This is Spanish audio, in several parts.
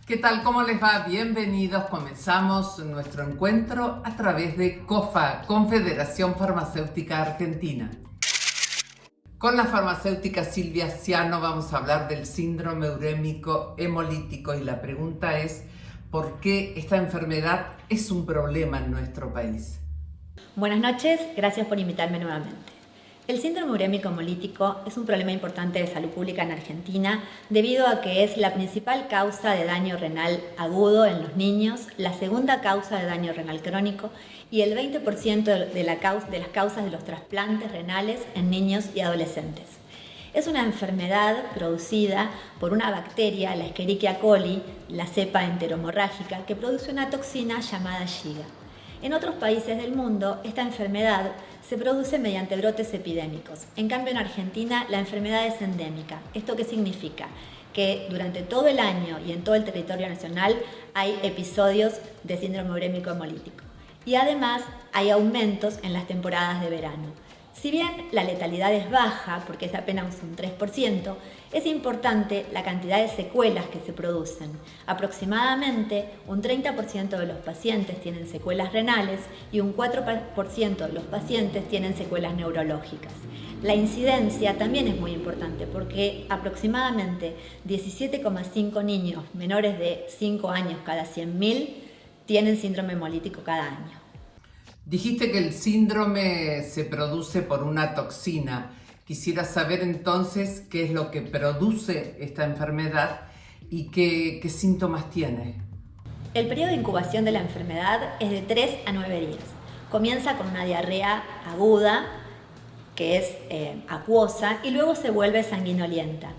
¿Qué tal? ¿Cómo les va? Bienvenidos. Comenzamos nuestro encuentro a través de COFA, Confederación Farmacéutica Argentina. Con la farmacéutica Silvia Ciano vamos a hablar del síndrome urémico hemolítico y la pregunta es ¿por qué esta enfermedad es un problema en nuestro país? Buenas noches, gracias por invitarme nuevamente. El síndrome urémico hemolítico es un problema importante de salud pública en Argentina debido a que es la principal causa de daño renal agudo en los niños, la segunda causa de daño renal crónico y el 20% de las causas de los trasplantes renales en niños y adolescentes. Es una enfermedad producida por una bacteria, la Escherichia coli, la cepa enteromorrágica, que produce una toxina llamada Shiga. En otros países del mundo, esta enfermedad se produce mediante brotes epidémicos. En cambio, en Argentina, la enfermedad es endémica. ¿Esto qué significa? Que durante todo el año y en todo el territorio nacional hay episodios de síndrome urémico hemolítico. Y además hay aumentos en las temporadas de verano. Si bien la letalidad es baja, porque es apenas un 3%, es importante la cantidad de secuelas que se producen. Aproximadamente un 30% de los pacientes tienen secuelas renales y un 4% de los pacientes tienen secuelas neurológicas. La incidencia también es muy importante porque aproximadamente 17,5 niños menores de 5 años cada 100.000 tienen síndrome hemolítico cada año. Dijiste que el síndrome se produce por una toxina. Quisiera saber entonces qué es lo que produce esta enfermedad y qué síntomas tiene. El periodo de incubación de la enfermedad es de 3 a 9 días. Comienza con una diarrea aguda, que es acuosa, y luego se vuelve sanguinolienta.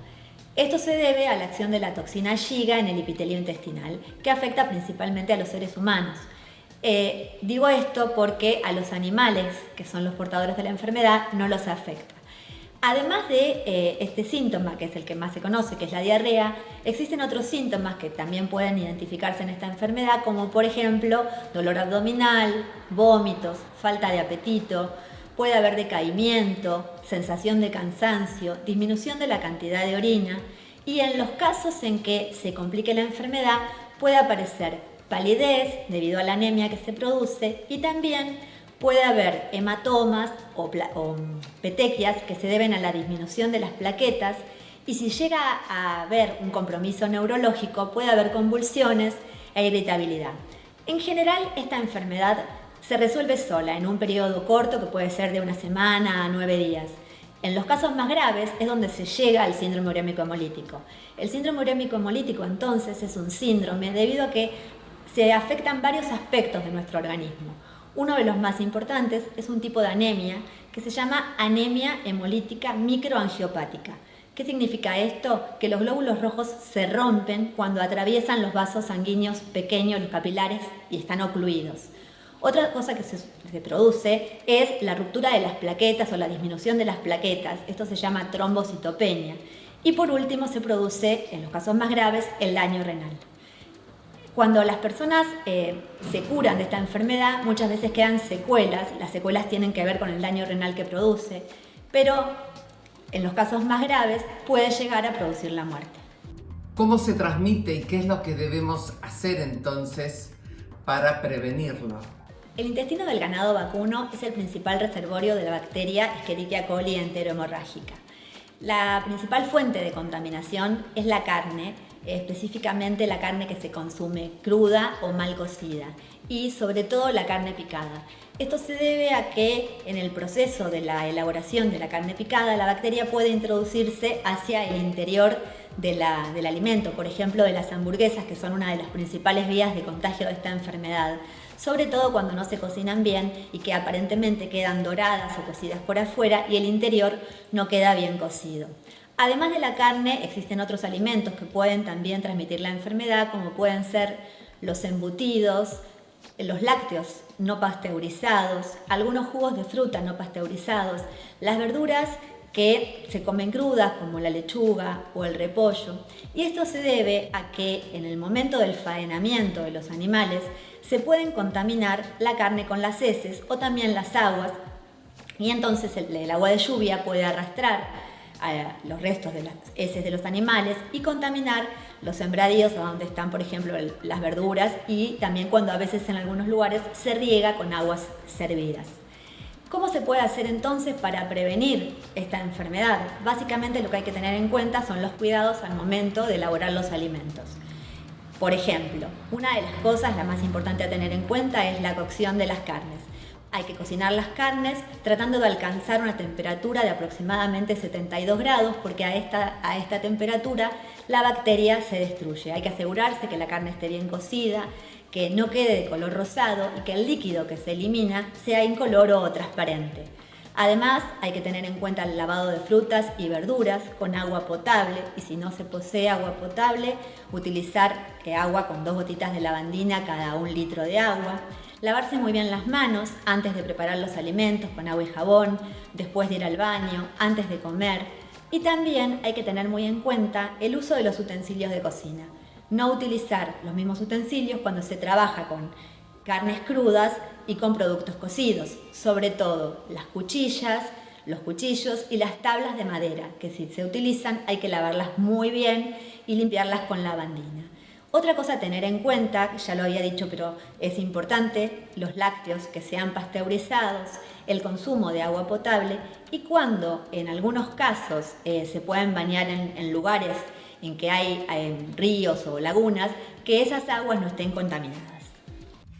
Esto se debe a la acción de la toxina Shiga en el epitelio intestinal, que afecta principalmente a los seres humanos. Digo esto porque a los animales, que son los portadores de la enfermedad, no los afecta. Además de este síntoma, que es el que más se conoce, que es la diarrea, existen otros síntomas que también pueden identificarse en esta enfermedad, como por ejemplo dolor abdominal, vómitos, falta de apetito, puede haber decaimiento, sensación de cansancio, disminución de la cantidad de orina y en los casos en que se complique la enfermedad puede aparecer palidez debido a la anemia que se produce y también puede haber hematomas o petequias que se deben a la disminución de las plaquetas y si llega a haber un compromiso neurológico puede haber convulsiones e irritabilidad. En general esta enfermedad se resuelve sola en un periodo corto que puede ser de una semana a 9 días. En los casos más graves es donde se llega al síndrome urémico hemolítico. El síndrome urémico hemolítico entonces es un síndrome debido a que se afectan varios aspectos de nuestro organismo. Uno de los más importantes es un tipo de anemia que se llama anemia hemolítica microangiopática. ¿Qué significa esto? Que los glóbulos rojos se rompen cuando atraviesan los vasos sanguíneos pequeños, los capilares, y están ocluidos. Otra cosa que se produce es la ruptura de las plaquetas o la disminución de las plaquetas. Esto se llama trombocitopenia. Y por último se produce, en los casos más graves, el daño renal. Cuando las personas se curan de esta enfermedad, muchas veces quedan secuelas. Las secuelas tienen que ver con el daño renal que produce, pero en los casos más graves puede llegar a producir la muerte. ¿Cómo se transmite y qué es lo que debemos hacer entonces para prevenirlo? El intestino del ganado vacuno es el principal reservorio de la bacteria Escherichia coli enteromorrágica. La principal fuente de contaminación es la carne, específicamente la carne que se consume cruda o mal cocida y sobre todo la carne picada. Esto se debe a que en el proceso de la elaboración de la carne picada la bacteria puede introducirse hacia el interior del alimento, por ejemplo de las hamburguesas que son una de las principales vías de contagio de esta enfermedad, sobre todo cuando no se cocinan bien y que aparentemente quedan doradas o cocidas por afuera y el interior no queda bien cocido. Además de la carne, existen otros alimentos que pueden también transmitir la enfermedad, como pueden ser los embutidos, los lácteos no pasteurizados, algunos jugos de fruta no pasteurizados, las verduras que se comen crudas como la lechuga o el repollo. Y esto se debe a que en el momento del faenamiento de los animales se pueden contaminar la carne con las heces o también las aguas y entonces el agua de lluvia puede arrastrar los restos de las heces de los animales y contaminar los sembradíos donde están, por ejemplo, las verduras, y también cuando a veces en algunos lugares se riega con aguas servidas. ¿Cómo se puede hacer entonces para prevenir esta enfermedad? Básicamente lo que hay que tener en cuenta son los cuidados al momento de elaborar los alimentos. Por ejemplo, una de las cosas, la más importante a tener en cuenta, es la cocción de las carnes. Hay que cocinar las carnes tratando de alcanzar una temperatura de aproximadamente 72 grados, porque a esta temperatura la bacteria se destruye. Hay que asegurarse que la carne esté bien cocida, que no quede de color rosado y que el líquido que se elimina sea incoloro o transparente. Además, hay que tener en cuenta el lavado de frutas y verduras con agua potable, y si no se posee agua potable, utilizar agua con 2 gotitas de lavandina cada 1 litro de agua. Lavarse muy bien las manos antes de preparar los alimentos con agua y jabón, después de ir al baño, antes de comer. Y también hay que tener muy en cuenta el uso de los utensilios de cocina. No utilizar los mismos utensilios cuando se trabaja con carnes crudas y con productos cocidos, sobre todo las cuchillas, los cuchillos y las tablas de madera, que si se utilizan hay que lavarlas muy bien y limpiarlas con lavandina. Otra cosa a tener en cuenta, ya lo había dicho, pero es importante, los lácteos que sean pasteurizados, el consumo de agua potable, y cuando en algunos casos se pueden bañar en lugares en que hay ríos o lagunas, que esas aguas no estén contaminadas.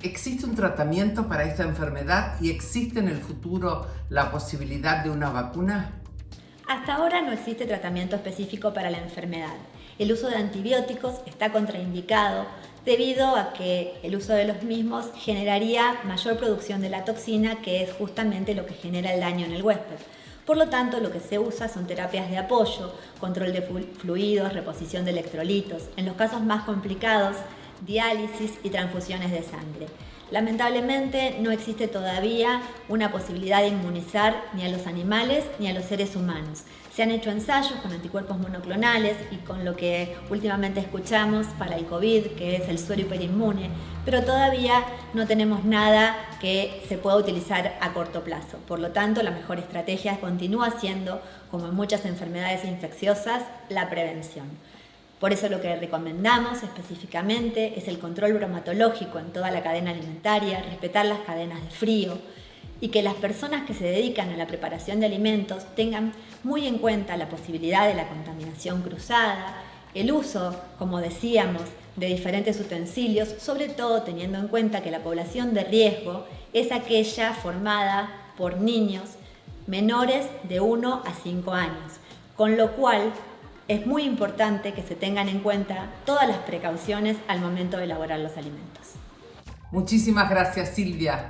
¿Existe un tratamiento para esta enfermedad y existe en el futuro la posibilidad de una vacuna? Hasta ahora no existe tratamiento específico para la enfermedad. El uso de antibióticos está contraindicado debido a que el uso de los mismos generaría mayor producción de la toxina, que es justamente lo que genera el daño en el huésped. Por lo tanto, lo que se usa son terapias de apoyo, control de fluidos, reposición de electrolitos. En los casos más complicados, diálisis y transfusiones de sangre. Lamentablemente no existe todavía una posibilidad de inmunizar ni a los animales ni a los seres humanos. Se han hecho ensayos con anticuerpos monoclonales y con lo que últimamente escuchamos para el COVID, que es el suero hiperinmune, pero todavía no tenemos nada que se pueda utilizar a corto plazo. Por lo tanto, la mejor estrategia continúa siendo, como en muchas enfermedades infecciosas, la prevención. Por eso lo que recomendamos específicamente es el control bromatológico en toda la cadena alimentaria, respetar las cadenas de frío, y que las personas que se dedican a la preparación de alimentos tengan muy en cuenta la posibilidad de la contaminación cruzada, el uso, como decíamos, de diferentes utensilios, sobre todo teniendo en cuenta que la población de riesgo es aquella formada por niños menores de 1 a 5 años, con lo cual es muy importante que se tengan en cuenta todas las precauciones al momento de elaborar los alimentos. Muchísimas gracias, Silvia.